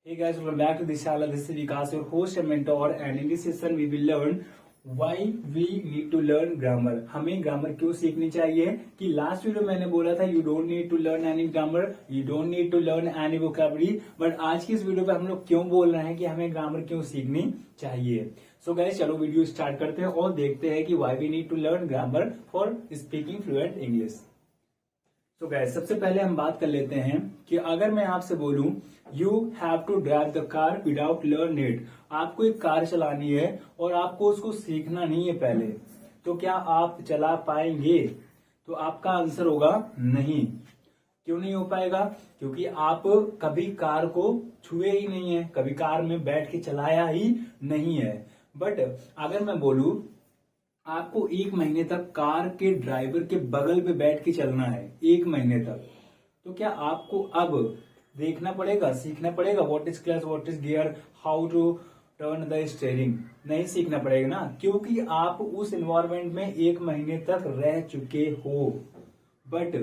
Hey guys, welcome back to this channel. This is Vikas, your host and mentor, and in this session we will learn why we need to learn grammar. हमें grammar क्यों सीखनी चाहिए? कि last video मैंने बोला था you don't need to learn any grammar, you don't need to learn any vocabulary, but आज की इस वीडियो पे हम लोग क्यों बोल रहे हैं कि हमें ग्रामर क्यों सीखनी चाहिए. सो गाइस, चलो वीडियो स्टार्ट करते हैं और देखते हैं कि why we need to learn grammar for speaking fluent English. तो गाइस, सबसे पहले हम बात कर लेते हैं कि अगर मैं आपसे बोलूं you have to drive the car without learn it, आपको एक कार चलानी है और आपको उसको सीखना नहीं है पहले, तो क्या आप चला पाएंगे? तो आपका आंसर होगा नहीं. क्यों नहीं हो पाएगा? क्योंकि आप कभी कार को छुए ही नहीं है, कभी कार में बैठ के चलाया ही नहीं है. बट अगर मैं बोलूं आपको 1 महीने तक कार के ड्राइवर के बगल पे बैठ के चलना है 1 महीने तक, तो क्या आपको अब देखना पड़ेगा, सीखना पड़ेगा what is clutch, what is gear, how to turn the steering? नहीं सीखना पड़ेगा ना, क्योंकि आप उस एनवायरमेंट में 1 महीने तक रह चुके हो. बट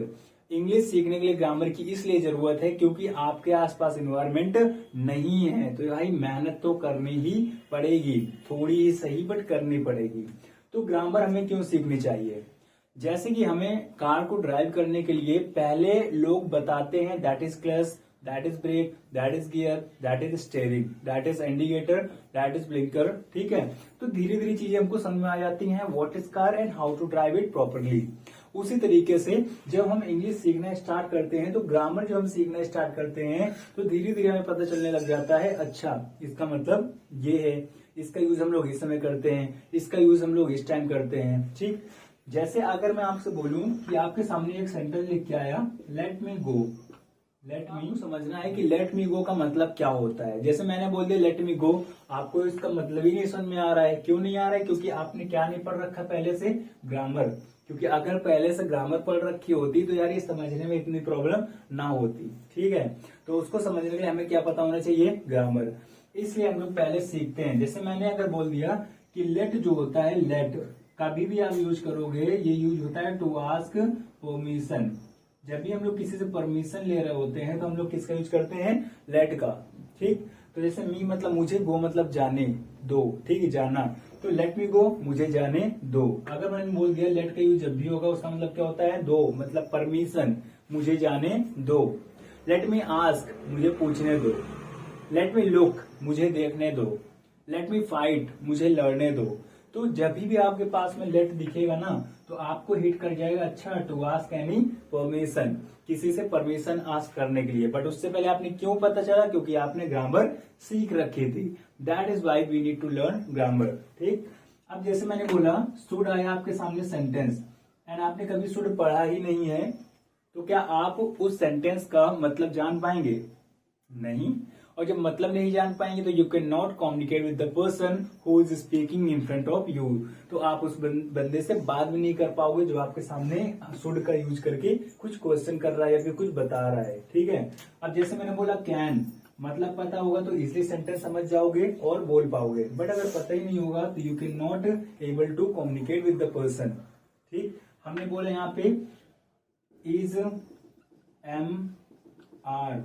इंग्लिश सीखने के लिए ग्रामर की इसलिए जरूरत है क्योंकि आपके आसपास एनवायरमेंट नहीं है, तो भाई मेहनत तो करनी ही पड़ेगी, थोड़ी ही सही बट करनी पड़ेगी. तो ग्रामर हमें क्यों सीखनी चाहिए? जैसे कि हमें कार को ड्राइव करने के लिए पहले लोग बताते हैं that is clutch, that is brake, that is gear, that is steering, that is indicator, that is blinker. ठीक है, तो धीरे धीरे चीजें हमको समझ में आ जाती हैं what is car and how to drive it properly. उसी तरीके से जब हम इंग्लिश सीखना स्टार्ट करते हैं तो ग्रामर जब हम सीखना स्टार्ट करते हैं तो धीरे धीरे हमें पता चलने लग जाता है अच्छा इसका मतलब ये है, इसका यूज हम लोग इस समय करते हैं, इसका यूज हम लोग इस टाइम करते हैं. ठीक, जैसे अगर मैं आपसे बोलूं कि आपके सामने एक सेंटेंस लिख के आया लेट मी गो, लेट मी, समझना है कि लेट मी गो का मतलब क्या होता है. जैसे मैंने बोल दिया लेट मी गो, आपको इसका मतलब ही नहीं समझ में आ रहा है. क्यों नहीं आ रहा है? क्योंकि आपने क्या नहीं पढ़ रखा पहले से? ग्रामर. क्योंकि अगर पहले से ग्रामर पढ़ रखी होती तो यार ये समझने में इतनी प्रॉब्लम ना होती. ठीक है, तो उसको समझने के लिए हमें क्या पता होना चाहिए? ग्रामर. इसलिए हम लोग पहले सीखते हैं. जैसे मैंने अगर बोल दिया कि लेट जो होता है, लेट कभी भी आप यूज करोगे, ये यूज होता है टू आस्क परमिशन. जब भी हम लोग किसी से परमिशन ले रहे होते हैं तो हम लोग किसका यूज करते हैं? लेट का. ठीक, तो जैसे मी मतलब मुझे, गो मतलब जाने दो. ठीक है, जाना, तो लेट मी गो, मुझे जाने दो. अगर मैंने बोल दिया लेट का यूज जब भी होगा उसका मतलब क्या होता है? दो, मतलब परमिशन, मुझे जाने दो. लेट मी आस्क, मुझे पूछने दो. लेट मी लुक, मुझे देखने दो. लेट मी फाइट, मुझे लड़ने दो. तो जब भी आपके पास में लेट दिखेगा ना तो आपको हिट कर जाएगा अच्छा टू आस्क एनी परमिशन, किसी से परमिशन आस्क करने के लिए. बट उससे पहले आपने क्यों पता चला? क्योंकि आपने ग्रामर सीख रखी थी. That is why we need to learn grammar. ठीक, अब जैसे मैंने बोला शुड आया आपके सामने सेंटेंस एंड आपने कभी शुड पढ़ा ही नहीं है, तो क्या आप उस सेंटेंस का मतलब जान पाएंगे? नहीं. और जब मतलब नहीं जान पाएंगे तो you can not communicate with the person who is speaking in front of you. तो आप उस बंदे से बात भी नहीं कर पाओगे जो आपके सामने शुड का यूज करके कुछ क्वेश्चन कर रहा है या फिर कुछ बता रहा है. ठीक है, अब जैसे मैंने बोला कैन, मतलब पता होगा तो इजिली सेंटेंस समझ जाओगे और बोल पाओगे. बट अगर पता ही नहीं होगा तो you can not able to communicate with the person. ठीक, हमने बोला यहाँ पे is M R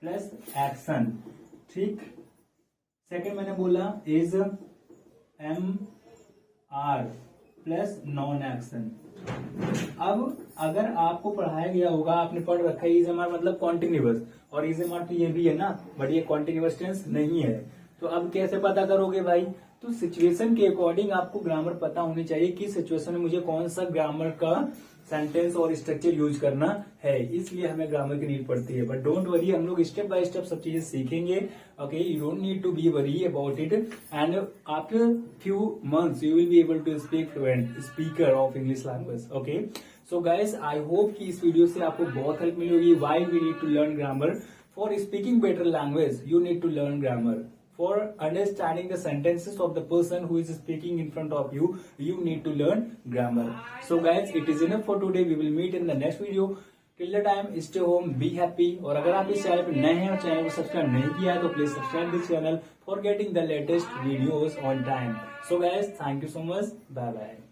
plus action. ठीक, सेकंड मैंने बोला is M R plus non action. अब अगर आपको पढ़ाया गया होगा, आपने पढ़ रखा है इज एम आर मतलब कॉन्टिन्यूअस, और इज एम आर तो ये भी है ना, बट ये कॉन्टिन्यूअस टेंस नहीं है. तो अब कैसे पता करोगे भाई? तो सिचुएशन के अकॉर्डिंग आपको ग्रामर पता होनी चाहिए कि सिचुएशन में मुझे कौन सा ग्रामर का सेंटेंस और स्ट्रक्चर यूज करना है. इसलिए हमें ग्रामर की नीड पड़ती है. बट डोंट वरी, हम लोग स्टेप बाय स्टेप सब चीजें सीखेंगे. Okay, you don't need to be worry about it and after few months you will be able to speak fluent speaker of English language. Okay, so guys, I hope कि इस video से आपको बहुत help मिलेगी. Why we need to learn grammar? For speaking better language you need to learn grammar. For understanding the sentences of the person who is speaking in front of you, you need to learn grammar. So guys, it is enough for today. We will meet in the next video. Till the time, stay home, be happy. और अगर आप इस channel पर नए हैं और channel को subscribe नहीं किया है तो please subscribe this channel for getting the latest videos on time. So guys, thank you so much. Bye bye.